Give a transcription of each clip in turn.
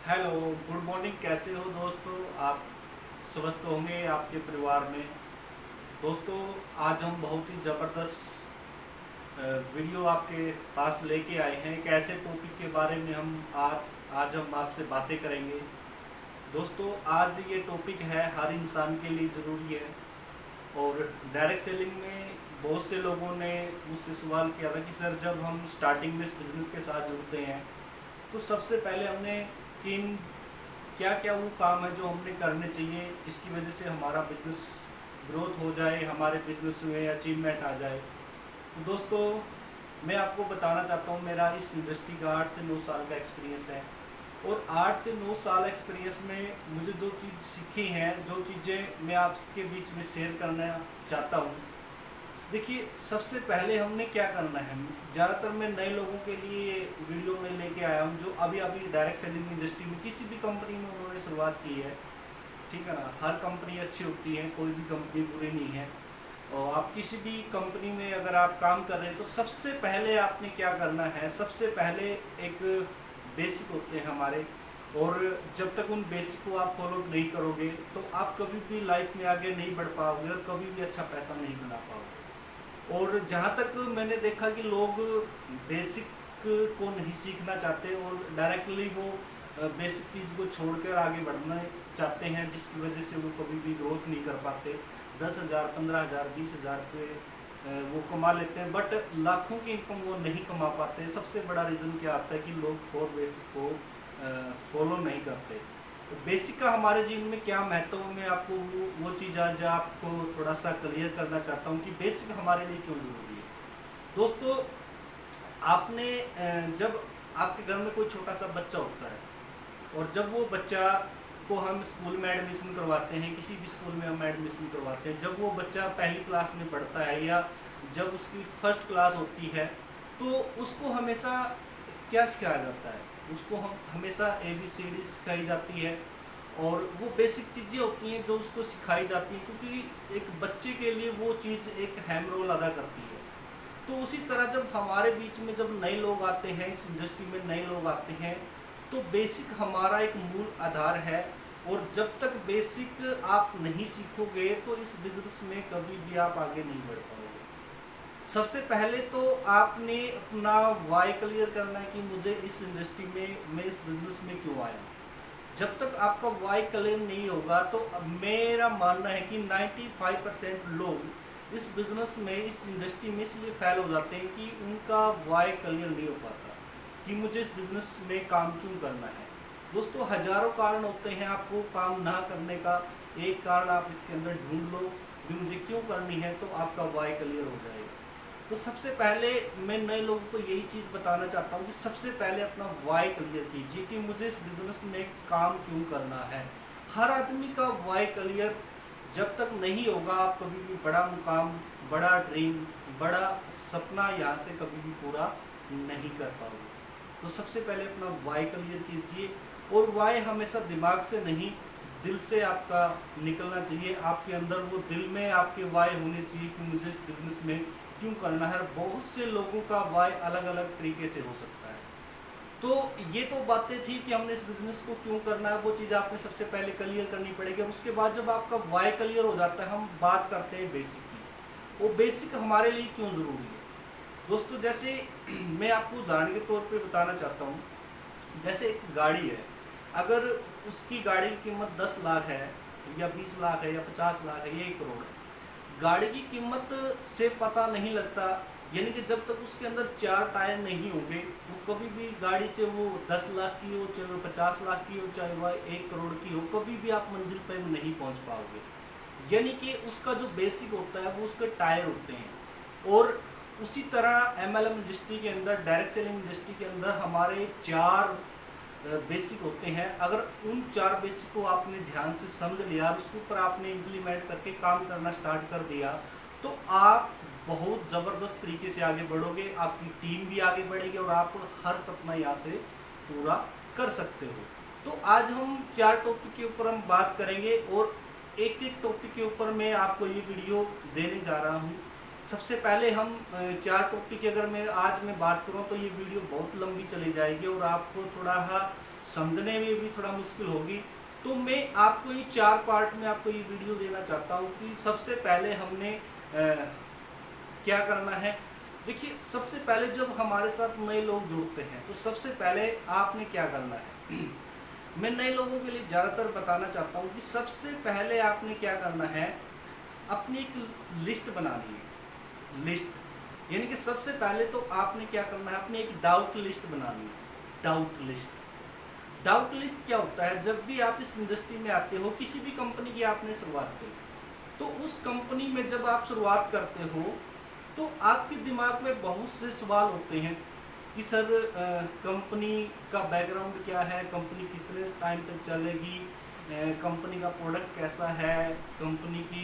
Hello, good morning. कैसे हो दोस्तों? आप स्वस्थ होंगे आपके परिवार में। दोस्तों, आज हम बहुत ही ज़बरदस्त वीडियो आपके पास लेके आए हैं। एक ऐसे टॉपिक के बारे में आज हम आपसे बातें करेंगे। दोस्तों, आज ये टॉपिक है हर इंसान के लिए ज़रूरी है। और डायरेक्ट सेलिंग में बहुत से लोगों ने मुझसे सवाल किया था कि सर, जब हम स्टार्टिंग में इस बिज़नेस के साथ जुड़ते हैं तो सबसे पहले हमने किन क्या क्या वो काम है जो हमने करने चाहिए जिसकी वजह से हमारा बिजनेस ग्रोथ हो जाए, हमारे बिजनेस में अचीवमेंट आ जाए। तो दोस्तों, मैं आपको बताना चाहता हूँ, मेरा इस इंडस्ट्री का 8 से 9 साल का एक्सपीरियंस है। और 8 से 9 साल एक्सपीरियंस में मुझे जो चीज़ सीखी हैं, जो चीज़ें मैं आपके बीच में शेयर करना चाहता हूँ। देखिए, सबसे पहले हमने क्या करना है। ज़्यादातर मैं नए लोगों के लिए वीडियो में लेके आया हूँ जो अभी अभी डायरेक्ट सेलिंग इंडस्ट्री में किसी भी कंपनी में उन्होंने शुरुआत की है। ठीक है ना? हर कंपनी अच्छी होती है, कोई भी कंपनी बुरी नहीं है। और आप किसी भी कंपनी में अगर आप काम कर रहे हैं तो सबसे पहले आपने क्या करना है। सबसे पहले एक बेसिक होते हैं हमारे, और जब तक उन बेसिक को आप फॉलो नहीं करोगे तो आप कभी भी लाइफ में आगे नहीं बढ़ पाओगे और कभी भी अच्छा पैसा नहीं बना पाओगे। और जहाँ तक मैंने देखा कि लोग बेसिक को नहीं सीखना चाहते और डायरेक्टली वो बेसिक चीज़ को छोड़कर आगे बढ़ना चाहते हैं, जिसकी वजह से वो कभी भी ग्रोथ नहीं कर पाते। 10,000, 15,000, 20,000 रुपये वो कमा लेते हैं, बट लाखों की इनकम वो नहीं कमा पाते। सबसे बड़ा रीज़न क्या आता है कि लोग फोर बेसिक को फॉलो नहीं करते। तो बेसिक का हमारे जीवन में क्या महत्व है, मैं आपको वो चीज़ आज आपको थोड़ा सा क्लियर करना चाहता हूँ कि बेसिक हमारे लिए क्यों ज़रूरी है। दोस्तों, आपने जब आपके घर में कोई छोटा सा बच्चा होता है और जब वो बच्चा को हम स्कूल में एडमिशन करवाते हैं, किसी भी स्कूल में हम एडमिशन करवाते हैं, जब वो बच्चा पहली क्लास में पढ़ता है या जब उसकी फर्स्ट क्लास होती है, तो उसको हमेशा क्या सिखाया जाता है? उसको हम हमेशा ABCD सिखाई जाती है। और वो बेसिक चीज़ें होती हैं जो उसको सिखाई जाती हैं, क्योंकि एक बच्चे के लिए वो चीज़ एक अहम रोल अदा करती है। तो उसी तरह जब हमारे बीच में जब नए लोग आते हैं, इस इंडस्ट्री में नए लोग आते हैं, तो बेसिक हमारा एक मूल आधार है। और जब तक बेसिक आप नहीं सीखोगे तो इस बिजनेस में कभी भी आप आगे नहीं बढ़ पाओगे। सबसे पहले तो आपने अपना वाई क्लियर करना है कि मुझे इस इंडस्ट्री में, मैं इस बिजनेस में क्यों आया। जब तक आपका वाई क्लियर नहीं होगा तो मेरा मानना है कि 95% लोग इस बिजनेस में, इस इंडस्ट्री में इसलिए फेल हो जाते हैं कि उनका वाई क्लियर नहीं हो पाता कि मुझे इस बिजनेस में काम क्यों करना है। दोस्तों, हजारों कारण होते हैं आपको काम ना करने का। एक कारण आप इसके अंदर ढूंढ लो कि मुझे क्यों करनी है, तो आपका वाई क्लियर हो जाएगा। तो सबसे पहले मैं नए लोगों को यही चीज़ बताना चाहता हूँ कि सबसे पहले अपना वाई क्लियर कीजिए कि मुझे इस बिज़नेस में काम क्यों करना है। हर आदमी का वाई क्लियर जब तक नहीं होगा, आप कभी भी बड़ा मुकाम, बड़ा ड्रीम, बड़ा सपना यहाँ से कभी भी पूरा नहीं कर पाओगे। तो सबसे पहले अपना वाई क्लियर कीजिए। और वाई हमेशा दिमाग से नहीं, दिल से आपका निकलना चाहिए। आपके अंदर वो दिल में आपके वाई होने चाहिए कि मुझे इस बिज़नेस में क्यों करना है। बहुत से लोगों का वाई अलग अलग तरीके से हो सकता है। तो ये तो बातें थी कि हमने इस बिज़नेस को क्यों करना है, वो चीज़ आपने सबसे पहले क्लियर करनी पड़ेगी। उसके बाद जब आपका वाई क्लियर हो जाता है, हम बात करते हैं बेसिक की। वो बेसिक हमारे लिए क्यों ज़रूरी है। दोस्तों, जैसे मैं आपको उदाहरण के तौर पे बताना चाहता हूँ। जैसे एक गाड़ी है, अगर उसकी गाड़ी की कीमत 10 लाख है या 20 लाख है या 50 लाख है या 1 करोड़ है, गाड़ी की कीमत से पता नहीं लगता। यानी कि जब तक उसके अंदर 4 टायर नहीं होंगे, वो कभी भी गाड़ी, चाहे वो 10 लाख की हो, चाहे वो 50 लाख की हो, चाहे वह 1 करोड़ की हो, कभी भी आप मंजिल पर नहीं पहुंच पाओगे। यानी कि उसका जो बेसिक होता है वो उसके टायर होते हैं। और उसी तरह MLM इंडस्ट्री के अंदर, डायरेक्ट सेलिंग इंडस्ट्री के अंदर हमारे 4 बेसिक होते हैं। अगर उन 4 बेसिक को आपने ध्यान से समझ लिया और उसके ऊपर आपने इम्प्लीमेंट करके काम करना स्टार्ट कर दिया, तो आप बहुत ज़बरदस्त तरीके से आगे बढ़ोगे, आपकी टीम भी आगे बढ़ेगी और आप हर सपना यहाँ से पूरा कर सकते हो। तो आज हम 4 टॉपिक के ऊपर हम बात करेंगे और एक एक टॉपिक के ऊपर मैं आपको ये वीडियो देने जा रहा हूँ। सबसे पहले हम 4 टॉपिक अगर मैं बात करूं तो ये वीडियो बहुत लंबी चली जाएगी और आपको थोड़ा समझने में भी थोड़ा मुश्किल होगी। तो मैं आपको ये 4 पार्ट में आपको ये वीडियो देना चाहता हूं कि सबसे पहले हमने क्या करना है। देखिए, सबसे पहले जब हमारे साथ नए लोग जुड़ते हैं तो सबसे पहले आपने क्या करना है मैं नए लोगों के लिए ज़्यादातर बताना चाहता हूँ कि सबसे पहले आपने क्या करना है, अपनी एक लिस्ट बनानी है। लिस्ट यानी कि सबसे पहले तो आपने क्या करना है, अपनी एक डाउट लिस्ट बनानी है। डाउट लिस्ट क्या होता है, जब भी आप इस इंडस्ट्री में आते हो, किसी भी कंपनी की आपने शुरुआत की, तो उस कंपनी में जब आप शुरुआत करते हो तो आपके दिमाग में बहुत से सवाल होते हैं कि सर कंपनी का बैकग्राउंड क्या है, कंपनी कितने टाइम तक चलेगी, कंपनी का प्रोडक्ट कैसा है, कंपनी की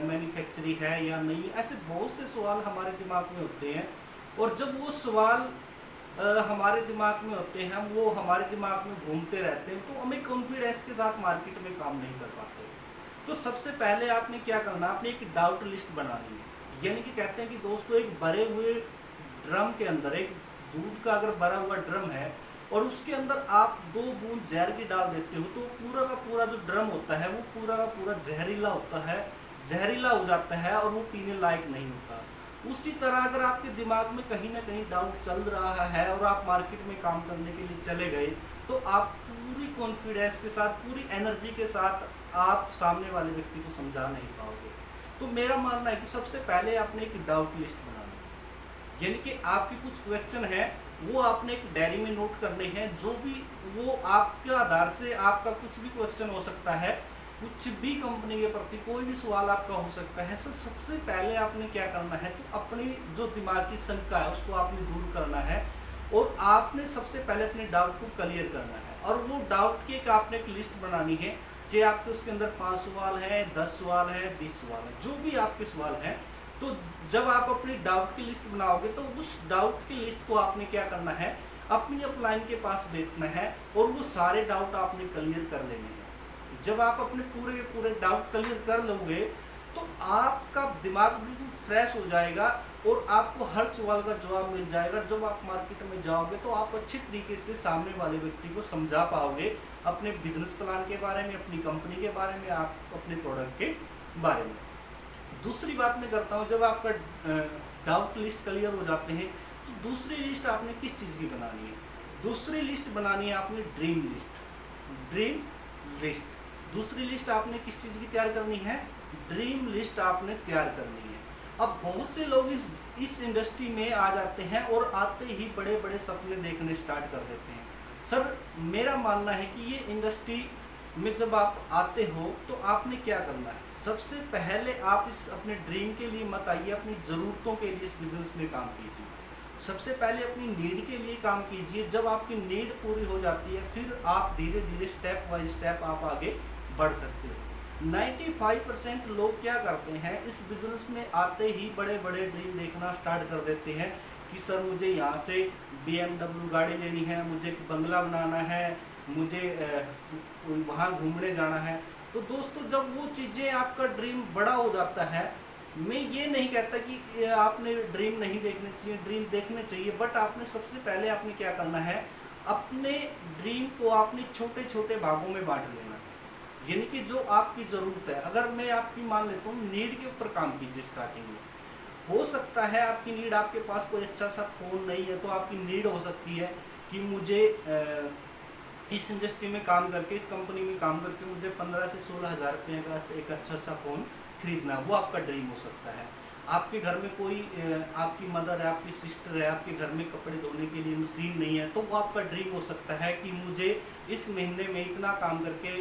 मैन्युफैक्चरिंग है या नहीं। ऐसे बहुत से सवाल हमारे दिमाग में होते हैं और जब वो सवाल हमारे दिमाग में होते हैं, वो हमारे दिमाग में घूमते रहते हैं, तो हमें कॉन्फिडेंस के साथ मार्केट में काम नहीं कर पाते। तो सबसे पहले आपने क्या करना, आपने एक डाउट लिस्ट बनानी है। यानी कि कहते हैं कि दोस्तों, एक भरे हुए ड्रम के अंदर, एक दूध का अगर भरा हुआ ड्रम है और उसके अंदर आप 2 बूंद जहर की डाल देते हो, तो पूरा का पूरा जो ड्रम होता है वो पूरा का पूरा जहरीला होता है, जहरीला हो जाता है और वो पीने लायक नहीं होता। उसी तरह अगर आपके दिमाग में कहीं ना कहीं डाउट चल रहा है और आप मार्केट में काम करने के लिए चले गए, तो आप पूरी कॉन्फिडेंस के साथ, पूरी एनर्जी के साथ आप सामने वाले व्यक्ति को समझा नहीं पाओगे। तो मेरा मानना है कि सबसे पहले आपने एक डाउट लिस्ट बनानी है। यानी कि आपके कुछ क्वेश्चन है वो आपने एक डायरी में नोट करने हैं, जो भी वो आपके आधार से आपका कुछ भी क्वेश्चन हो सकता है, कुछ भी कंपनी के प्रति कोई भी सवाल आपका हो सकता है। सर सबसे पहले आपने क्या करना है, तो अपनी जो दिमाग की शंका है उसको आपने दूर करना है और आपने सबसे पहले अपने डाउट को क्लियर करना है। और वो डाउट की एक आपने एक लिस्ट बनानी है, चाहे आपके उसके अंदर 5 सवाल है, 10 सवाल है, 20 सवाल है, जो भी आपके सवाल हैं। तो जब आप अपनी डाउट की लिस्ट बनाओगे तो उस डाउट की लिस्ट को आपने क्या करना है, अपनी अपलाइन के पास बैठना है और वो सारे डाउट आपने क्लियर कर लेने हैं। जब आप अपने पूरे के पूरे डाउट क्लियर कर लोगे तो आपका दिमाग बिल्कुल फ्रेश हो जाएगा और आपको हर सवाल का जवाब मिल जाएगा। जब आप मार्केट में जाओगे तो आप अच्छे तरीके से सामने वाले व्यक्ति को समझा पाओगे अपने बिजनेस प्लान के बारे में, अपनी कंपनी के बारे में, आप अपने प्रोडक्ट के बारे में। दूसरी बात मैं करता हूँ, जब आपका डाउट लिस्ट क्लियर हो जाते हैं तो दूसरी लिस्ट आपने किस चीज़ की बनानी है, दूसरी लिस्ट बनानी है आपने ड्रीम लिस्ट। दूसरी लिस्ट आपने किस चीज़ की तैयार करनी है, ड्रीम लिस्ट आपने तैयार करनी है। अब बहुत से लोग इस इंडस्ट्री में आ जाते हैं और आते ही बड़े बड़े सपने देखने स्टार्ट कर देते हैं। सर मेरा मानना है कि ये इंडस्ट्री में जब आप आते हो तो आपने क्या करना है, सबसे पहले आप इस अपने ड्रीम के लिए मत आइए, अपनी ज़रूरतों के लिए इस बिज़नेस में काम कीजिए। सबसे पहले अपनी नीड के लिए काम कीजिए। जब आपकी नीड पूरी हो जाती है फिर आप धीरे धीरे स्टेप बाय स्टेप आप आगे बढ़ सकते हो। 95% लोग क्या करते हैं, इस बिज़नेस में आते ही बड़े बड़े ड्रीम देखना स्टार्ट कर देते हैं कि सर मुझे यहाँ से BMW गाड़ी लेनी है, मुझे एक बंगला बनाना है, मुझे वहाँ घूमने जाना है। तो दोस्तों, जब वो चीज़ें आपका ड्रीम बड़ा हो जाता है, मैं ये नहीं कहता कि आपने ड्रीम नहीं देखने चाहिए, ड्रीम देखने चाहिए, बट आपने सबसे पहले आपने क्या करना है, अपने ड्रीम को आपने छोटे छोटे भागों में बांट लेना। यानी कि जो आपकी ज़रूरत है, अगर मैं आपकी मान लेता हूँ, नीड के ऊपर काम कीजिए स्टार्टिंग में। हो सकता है आपकी नीड, आपके पास कोई अच्छा सा फ़ोन नहीं है तो आपकी नीड हो सकती है कि मुझे इस इंडस्ट्री में काम करके, इस कंपनी में काम करके मुझे 15 से 16 हज़ार रुपये का एक अच्छा सा फ़ोन खरीदना, वो आपका ड्रीम हो सकता है। आपके घर में कोई आपकी मदर है, आपकी सिस्टर है, आपके घर में कपड़े धोने के लिए मशीन नहीं है, तो वो आपका ड्रीम हो सकता है कि मुझे इस महीने में इतना काम करके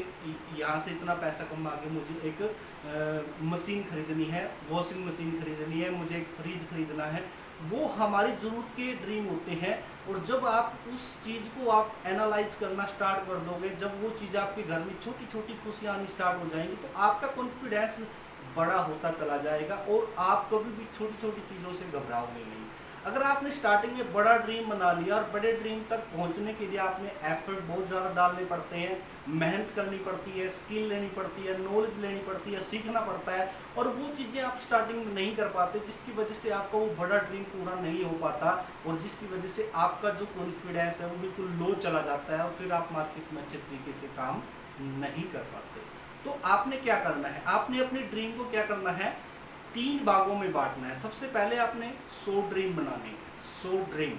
यहाँ से इतना पैसा कमा के मुझे एक मशीन खरीदनी है, वॉशिंग मशीन खरीदनी है, मुझे एक फ्रिज खरीदना है। वो हमारी ज़रूरत के ड्रीम होते हैं। और जब आप उस चीज़ को आप एनालाइज करना स्टार्ट कर दोगे, जब वो चीज़ आपके घर में छोटी छोटी खुशियाँ आनी स्टार्ट हो जाएंगी, तो आपका कॉन्फिडेंस बड़ा होता चला जाएगा और आप कभी भी छोटी छोटी चीज़ों से घबराओगे नहीं। अगर आपने स्टार्टिंग में बड़ा ड्रीम बना लिया और बड़े ड्रीम तक पहुंचने के लिए आपने एफर्ट बहुत ज़्यादा डालने पड़ते हैं, मेहनत करनी पड़ती है, स्किल लेनी पड़ती है, नॉलेज लेनी पड़ती है, सीखना पड़ता है, और वो चीज़ें आप स्टार्टिंग में नहीं कर पाते, जिसकी वजह से आपका वो बड़ा ड्रीम पूरा नहीं हो पाता, और जिसकी वजह से आपका जो कॉन्फिडेंस है वो बिल्कुल लो चला जाता है, और फिर आप मार्केट में अच्छे तरीके से काम नहीं कर पाते। तो आपने क्या करना है, आपने अपने ड्रीम को क्या करना है, 3 भागों में बांटना है। सबसे पहले आपने 100 ड्रीम बनाने हैं, 100 ड्रीम,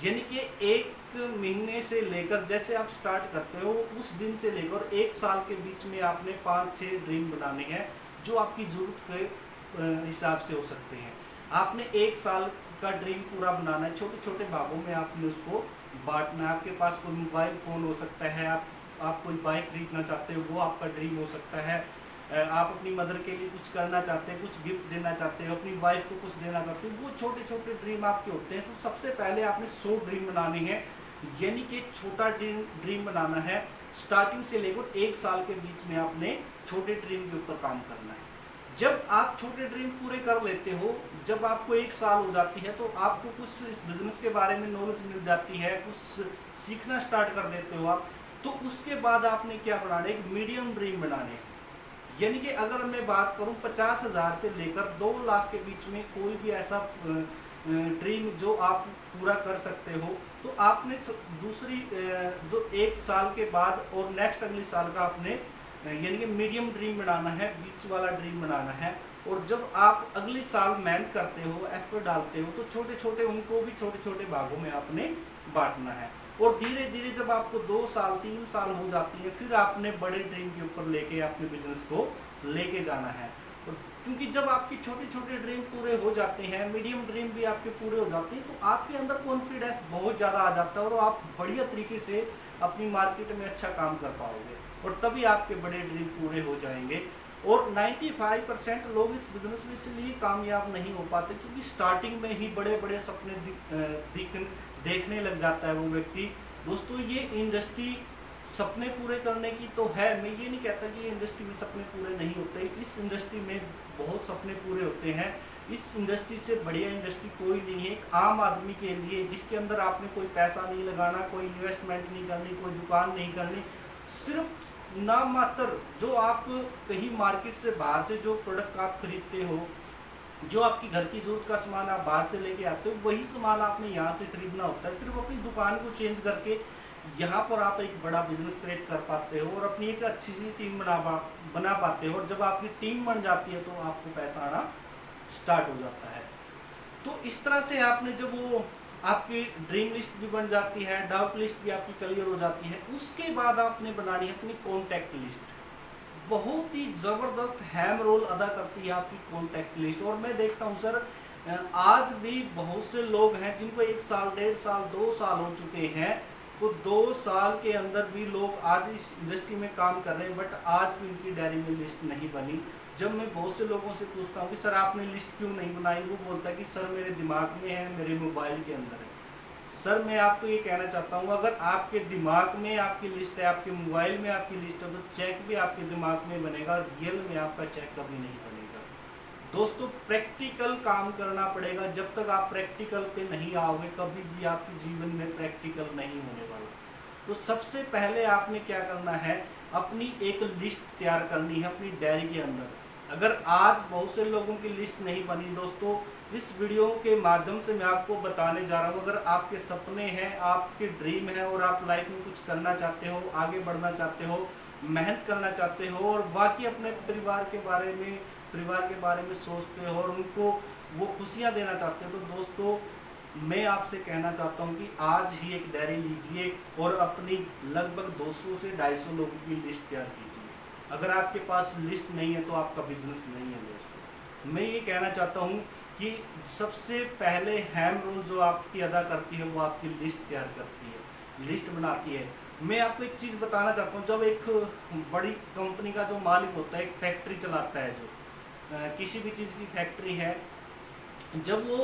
यानी कि 1 महीने से लेकर, जैसे आप स्टार्ट करते हो उस दिन से लेकर 1 साल के बीच में आपने 5-6 ड्रीम बनाने हैं, जो आपकी ज़रूरत के हिसाब से हो सकते हैं। आपने 1 साल का ड्रीम पूरा बनाना है, छोटे छोटे भागों में आपने उसको बांटना है। आपके पास कोई मोबाइल फ़ोन हो सकता है, आप कोई बाइक खरीदना चाहते हो, वो आपका ड्रीम हो सकता है। आप अपनी मदर के लिए कुछ करना चाहते हैं, कुछ गिफ्ट देना चाहते हो, अपनी वाइफ को कुछ देना चाहते हो, वो छोटे छोटे ड्रीम आपके होते हैं। तो सबसे पहले आपने 100 ड्रीम बनाने हैं, यानी कि छोटा ड्रीम बनाना है। स्टार्टिंग से लेकर 1 साल के बीच में आपने छोटे ड्रीम के ऊपर काम करना है। जब आप छोटे ड्रीम पूरे कर लेते हो, जब आपको 1 साल हो जाती है, तो आपको कुछ इस बिजनेस के बारे में नॉलेज मिल जाती है, कुछ सीखना स्टार्ट कर देते हो आप, तो उसके बाद आपने क्या बनाना है, एक मीडियम ड्रीम बनाने हैं। यानी कि अगर मैं बात करूं 50,000 से लेकर 2 लाख के बीच में कोई भी ऐसा ड्रीम जो आप पूरा कर सकते हो, तो आपने दूसरी जो 1 साल के बाद और नेक्स्ट अगले साल का आपने यानी कि मीडियम ड्रीम बनाना है, बीच वाला ड्रीम बनाना है। और जब आप अगले साल मेहनत करते हो, एफर्ट डालते हो, तो छोटे छोटे उनको भी छोटे छोटे भागों में आपने बांटना है। और धीरे धीरे जब आपको 2 साल 3 साल हो जाती है, फिर आपने बड़े ड्रीम के ऊपर लेके अपने बिजनेस को लेके जाना है। और क्योंकि जब आपके छोटे छोटे ड्रीम पूरे हो जाते हैं, मीडियम ड्रीम भी आपके पूरे हो जाते हैं, तो आपके अंदर कॉन्फिडेंस बहुत ज़्यादा आ जाता है, और आप बढ़िया तरीके से अपनी मार्केट में अच्छा काम कर पाओगे, और तभी आपके बड़े ड्रीम पूरे हो जाएंगे। और 95% लोग इस बिजनेस में इसलिए कामयाब नहीं हो पाते, क्योंकि स्टार्टिंग में ही बड़े बड़े सपने देखने लग जाता है वो व्यक्ति। दोस्तों, ये इंडस्ट्री सपने पूरे करने की तो है, मैं ये नहीं कहता कि ये इंडस्ट्री में सपने पूरे नहीं होते, इस इंडस्ट्री में बहुत सपने पूरे होते हैं। इस इंडस्ट्री से बढ़िया इंडस्ट्री कोई नहीं है एक आम आदमी के लिए, जिसके अंदर आपने कोई पैसा नहीं लगाना, कोई इन्वेस्टमेंट नहीं करनी, कोई दुकान नहीं करनी, सिर्फ नाम मात्र जो आप कहीं मार्केट से बाहर से जो प्रोडक्ट आप खरीदते हो, जो आपकी घर की जरूरत का सामान आप बाहर से लेके आते हो, वही सामान आपने यहाँ से खरीदना होता है। सिर्फ अपनी दुकान को चेंज करके यहाँ पर आप एक बड़ा बिजनेस क्रिएट कर पाते हो, और अपनी एक अच्छी सी टीम बना पाते हो, और जब आपकी टीम बन जाती है तो आपको पैसा आना स्टार्ट हो जाता है। तो इस तरह से आपने जब वो आपकी ड्रीम लिस्ट भी बन जाती है, डाउट लिस्ट भी आपकी क्लियर हो जाती है, उसके बाद आपने बनानी है अपनी कॉन्टैक्ट लिस्ट। बहुत ही ज़बरदस्त हैम रोल अदा करती है आपकी कॉन्टैक्ट लिस्ट। और मैं देखता हूँ सर, आज भी बहुत से लोग हैं जिनको 1 साल 1.5 साल 2 साल हो चुके हैं, तो 2 साल के अंदर भी लोग आज इस इंडस्ट्री में काम कर रहे हैं, बट आज भी उनकी डायरी में लिस्ट नहीं बनी। जब मैं बहुत से लोगों से पूछता हूँ कि सर आपने लिस्ट क्यों नहीं बनाई, वो बोलता है कि सर मेरे दिमाग में है, मेरे मोबाइल के अंदर है। सर मैं आपको ये कहना चाहता हूँ, अगर आपके दिमाग में आपकी लिस्ट है, आपके मोबाइल में आपकी लिस्ट है, तो चेक भी आपके दिमाग में बनेगा, रियल में आपका चेक कभी नहीं बनेगा। दोस्तों, प्रैक्टिकल काम करना पड़ेगा। जब तक आप प्रैक्टिकल पे नहीं आओगे, कभी भी आपके जीवन में प्रैक्टिकल नहीं होने वाला। तो सबसे पहले आपने क्या करना है, अपनी एक लिस्ट तैयार करनी है अपनी डायरी के अंदर। अगर आज बहुत से लोगों की लिस्ट नहीं बनी दोस्तों, इस वीडियो के माध्यम से मैं आपको बताने जा रहा हूँ, अगर आपके सपने हैं, आपके ड्रीम है, और आप लाइफ में कुछ करना चाहते हो, आगे बढ़ना चाहते हो, मेहनत करना चाहते हो, और वाकई अपने परिवार के बारे में सोचते हो, और उनको वो खुशियाँ देना चाहते हो, तो दोस्तों मैं आपसे कहना चाहता हूँ कि आज ही एक डायरी लीजिए और अपनी लगभग 200 से 250 लोगों की लिस्ट तैयार कीजिए। अगर आपके पास लिस्ट नहीं है तो आपका बिजनेस नहीं है दोस्तों। मैं ये कहना चाहता हूँ कि सबसे पहले हैम रोल जो आपकी अदा करती है, वो आपकी लिस्ट तैयार करती है, लिस्ट बनाती है। मैं आपको एक चीज़ बताना चाहता हूँ, जब एक बड़ी कंपनी का जो मालिक होता है, एक फैक्ट्री चलाता है, जो किसी भी चीज़ की फैक्ट्री है, जब वो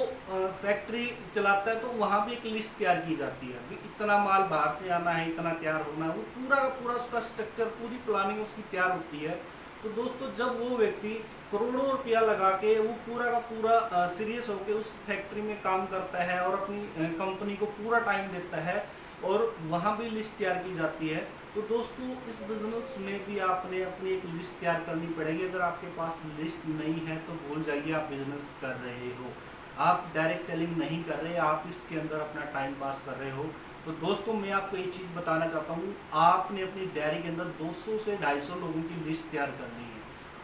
फैक्ट्री चलाता है तो वहाँ भी एक लिस्ट तैयार की जाती है, इतना माल बाहर से आना है, इतना तैयार होना है, वो पूरा का पूरा उसका स्ट्रक्चर, पूरी प्लानिंग उसकी तैयार होती है। तो दोस्तों जब वो व्यक्ति करोड़ों रुपया लगा के वो पूरा का पूरा सीरियस होकर उस फैक्ट्री में काम करता है और अपनी कंपनी को पूरा टाइम देता है और वहाँ भी लिस्ट तैयार की जाती है, तो दोस्तों इस बिजनेस में भी आपने अपनी एक लिस्ट तैयार करनी पड़ेगी। अगर आपके पास लिस्ट नहीं है तो भूल जाइए आप बिजनेस कर रहे हो, आप डायरेक्ट सेलिंग नहीं कर रहे, आप इसके अंदर अपना टाइम पास कर रहे हो। तो दोस्तों मैं आपको एक चीज़ बताना चाहता हूँ, आपने अपनी डायरी के अंदर 200 से 250 लोगों की लिस्ट तैयार करनी है।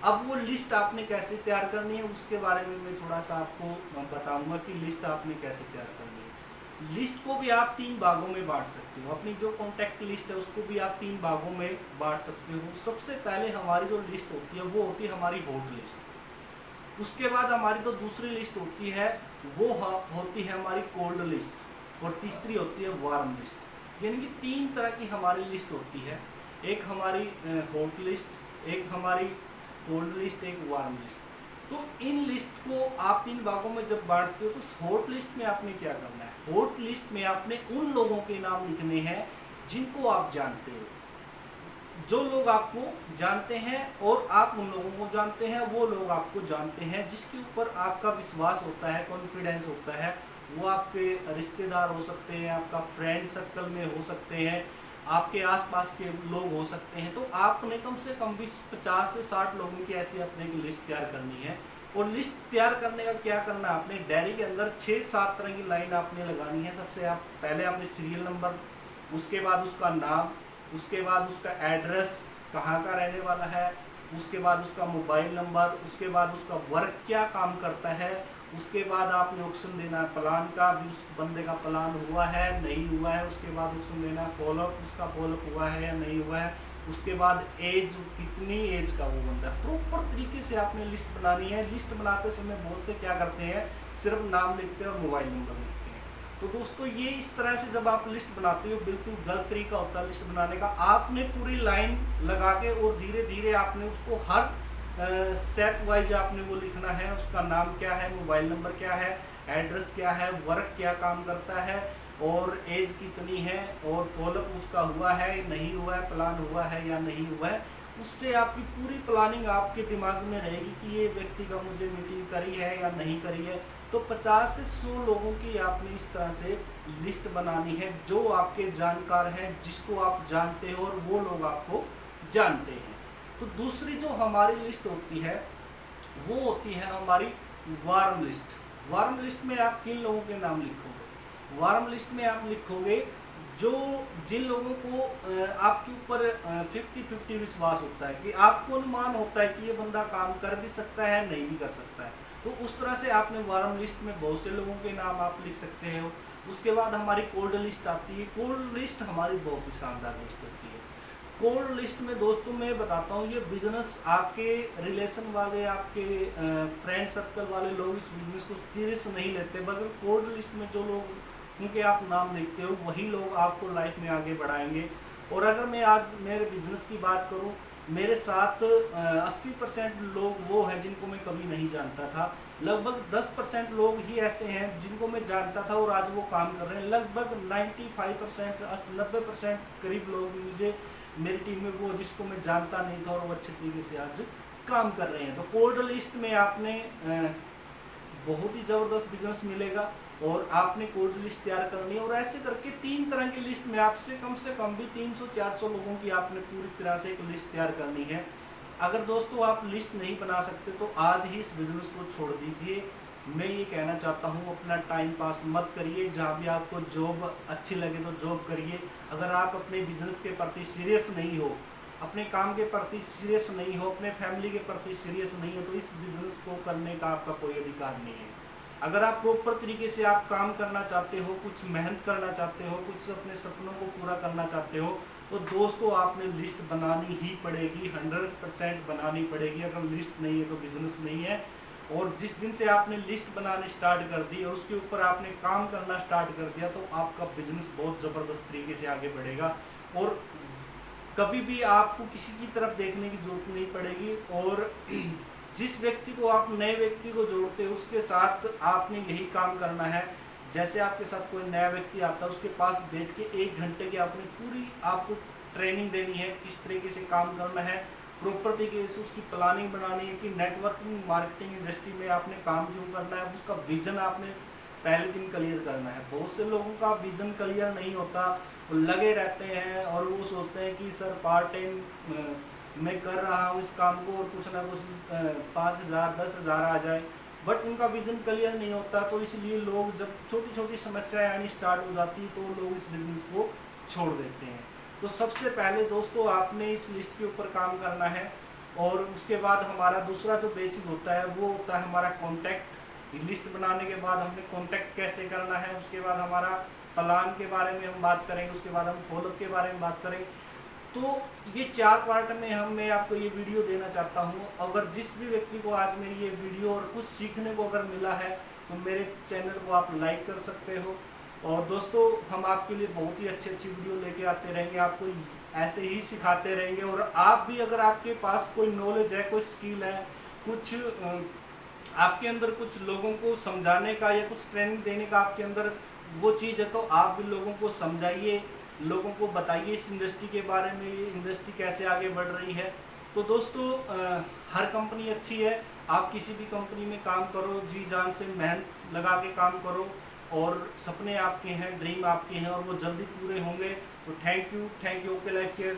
अब वो लिस्ट आपने कैसे तैयार करनी है उसके बारे में मैं थोड़ा सा आपको बताऊंगा कि लिस्ट आपने कैसे तैयार करनी है। लिस्ट को भी आप 3 भागों में बांट सकते हो, अपनी जो कॉन्टैक्ट लिस्ट है उसको भी आप 3 भागों में बांट सकते हो। सबसे पहले हमारी जो लिस्ट होती है वो होती है हमारी हॉट लिस्ट। उसके बाद हमारी जो दूसरी लिस्ट होती है वो होती है हमारी कोल्ड लिस्ट, और तीसरी होती है वार्म लिस्ट। यानी कि 3 तरह की हमारी लिस्ट होती है, एक हमारी हॉट लिस्ट, एक हमारी कोल्ड लिस्ट, एक वार्म लिस्ट। तो इन लिस्ट को आप 3 भागों में जब बांटते हो तो हॉट लिस्ट में आपने क्या करना है, हॉट लिस्ट में आपने उन लोगों के नाम लिखने हैं जिनको आप जानते हो, जो लोग आपको जानते हैं और आप उन लोगों को जानते हैं, वो लोग आपको जानते हैं, जिसके ऊपर आपका विश्वास होता है, कॉन्फिडेंस होता है। वो आपके रिश्तेदार हो सकते हैं, आपका फ्रेंड सर्कल में हो सकते हैं, आपके आसपास के लोग हो सकते हैं। तो आपने कम से कम भी 50 से 60 लोगों की ऐसी अपने की लिस्ट तैयार करनी है। और लिस्ट तैयार करने का क्या करना है, आपने डायरी के अंदर 6-7 तरह की लाइन आपने लगानी है। सबसे पहले आपने सीरियल नंबर, उसके बाद उसका नाम, उसके बाद उसका एड्रेस, कहाँ का रहने वाला है, उसके बाद उसका मोबाइल नंबर, उसके बाद उसका वर्क क्या काम करता है, उसके बाद आपने ऑप्शन देना है प्लान का, भी उस बंदे का प्लान हुआ है नहीं हुआ है, उसके बाद ऑप्शन देना है फॉलोअप, उसका फॉलोअप हुआ है या नहीं हुआ है, उसके बाद एज, कितनी एज का वो बंदा है। प्रॉपर तरीके से आपने लिस्ट बनानी है। लिस्ट बनाते समय बहुत से क्या करते हैं, सिर्फ नाम लिखते हैं और मोबाइल नंबर लिखते हैं। तो दोस्तों ये इस तरह से जब आप लिस्ट बनाते हो बिल्कुल गलत तरीका होता है लिस्ट बनाने का। आपने पूरी लाइन लगा के और धीरे धीरे आपने उसको हर स्टेप वाइज आपने वो लिखना है, उसका नाम क्या है, मोबाइल नंबर क्या है, एड्रेस क्या है, वर्क क्या काम करता है, और एज कितनी है, और फॉलोअप उसका हुआ है नहीं हुआ है, प्लान हुआ है या नहीं हुआ है। उससे आपकी पूरी प्लानिंग आपके दिमाग में रहेगी कि ये व्यक्ति का मुझे मीटिंग करी है या नहीं करी है। तो 50 से 100 लोगों की आपने इस तरह से लिस्ट बनानी है जो आपके जानकार हैं, जिसको आप जानते हो और वो लोग आपको जानते हैं। तो दूसरी जो हमारी लिस्ट होती है वो होती है हमारी वार्म लिस्ट। वार्म लिस्ट में आप किन लोगों के नाम लिखोगे, वार्म लिस्ट में आप लिखोगे जो जिन लोगों को आपके ऊपर 50-50 विश्वास होता है, कि आपको अनुमान होता है कि ये बंदा काम कर भी सकता है नहीं भी कर सकता है। तो उस तरह से आपने वार्म लिस्ट में बहुत से लोगों के नाम आप लिख सकते हो। उसके बाद हमारी कोल्ड लिस्ट आती है। कोल्ड लिस्ट हमारी बहुत ही शानदार लिस्ट होती है। कोल्ड लिस्ट में दोस्तों मैं बताता हूँ, ये बिजनेस आपके रिलेशन वाले, आपके फ्रेंड सर्कल वाले लोग इस बिजनेस को सीरियस नहीं लेते, मगर कोल्ड लिस्ट में जो लोग उनके आप नाम लिखते हो वही लोग आपको लाइफ में आगे बढ़ाएंगे। और अगर मैं आज मेरे बिजनेस की बात करूं, मेरे साथ 80% लोग वो हैं जिनको मैं कभी नहीं जानता था। लगभग 10% लोग ही ऐसे हैं जिनको मैं जानता था और आज वो काम कर रहे हैं। लगभग 95% 90% करीब लोग मुझे मेरी टीम में वो जिसको मैं जानता नहीं था और वो अच्छे तरीके से आज काम कर रहे हैं। तो कोल्ड लिस्ट में आपने बहुत ही ज़बरदस्त बिजनेस मिलेगा और आपने कोल्ड लिस्ट तैयार करनी है। और ऐसे करके 3 तरह की लिस्ट में आपसे कम से कम भी 300-400 लोगों की आपने पूरी तरह से एक लिस्ट तैयार करनी है। अगर दोस्तों आप लिस्ट नहीं बना सकते तो आज ही इस बिज़नेस को छोड़ दीजिए। मैं ये कहना चाहता हूँ, अपना टाइम पास मत करिए। जहाँ भी आपको जॉब अच्छी लगे तो जॉब करिए। अगर आप अपने बिजनेस के प्रति सीरियस नहीं हो, अपने काम के प्रति सीरियस नहीं हो, अपने फैमिली के प्रति सीरियस नहीं हो, तो इस बिज़नेस को करने का आपका कोई अधिकार नहीं है। अगर आप प्रॉपर तरीके से आप काम करना चाहते हो, कुछ मेहनत करना चाहते हो, कुछ अपने सपनों को पूरा करना चाहते हो, तो दोस्तों आपने लिस्ट बनानी ही पड़ेगी, 100% बनानी पड़ेगी। अगर लिस्ट नहीं है तो बिजनेस नहीं है। और जिस दिन से आपने लिस्ट बनानी स्टार्ट कर दी और उसके ऊपर आपने काम करना स्टार्ट कर दिया, तो आपका बिजनेस बहुत ज़बरदस्त तरीके से आगे बढ़ेगा और कभी भी आपको किसी की तरफ देखने की जरूरत नहीं पड़ेगी। और जिस व्यक्ति को आप नए व्यक्ति को जोड़ते हो उसके साथ आपने यही काम करना है। जैसे आपके साथ कोई नया व्यक्ति आता है, उसके पास बैठ के 1 घंटे की आपने पूरी आपको ट्रेनिंग देनी है, किस तरीके से काम करना है। प्रॉपर तरीके से उसकी प्लानिंग बनानी है कि नेटवर्किंग मार्केटिंग इंडस्ट्री में आपने काम क्यों करना है, उसका विजन आपने पहले दिन क्लियर करना है। बहुत से लोगों का विजन क्लियर नहीं होता, वो लगे रहते हैं और वो सोचते हैं कि सर पार्ट टाइम मैं कर रहा हूँ इस काम को और कुछ ना कुछ 5,000 10,000 आ जाए, बट उनका विजन क्लियर नहीं होता। तो इसलिए लोग जब छोटी छोटी समस्याएं आनी स्टार्ट हो जाती तो लोग इस बिजनेस को छोड़ देते हैं। तो सबसे पहले दोस्तों आपने इस लिस्ट के ऊपर काम करना है, और उसके बाद हमारा दूसरा जो बेसिक होता है वो होता है हमारा कॉन्टैक्ट। लिस्ट बनाने के बाद हमने कॉन्टैक्ट कैसे करना है, उसके बाद हमारा प्लान के बारे में हम बात करेंगे, उसके बाद हम फॉलोअप के बारे में बात करेंगे। तो ये 4 पार्ट में मैं आपको ये वीडियो देना चाहता हूँ। अगर जिस भी व्यक्ति को आज मेरी ये वीडियो और कुछ सीखने को अगर मिला है तो मेरे चैनल को आप लाइक कर सकते हो। और दोस्तों हम आपके लिए बहुत ही अच्छी अच्छी वीडियो लेके आते रहेंगे, आपको ऐसे ही सिखाते रहेंगे। और आप भी अगर आपके पास कोई नॉलेज है, कोई स्किल है, कुछ आपके अंदर कुछ लोगों को समझाने का या कुछ ट्रेनिंग देने का आपके अंदर वो चीज़ है, तो आप भी लोगों को समझाइए, लोगों को बताइए इस इंडस्ट्री के बारे में, ये इंडस्ट्री कैसे आगे बढ़ रही है। तो दोस्तों हर कंपनी अच्छी है, आप किसी भी कंपनी में काम करो, जी जान से मेहनत लगा के काम करो, और सपने आपके हैं, ड्रीम आपके हैं और वो जल्दी पूरे होंगे। तो thank you, okay life care.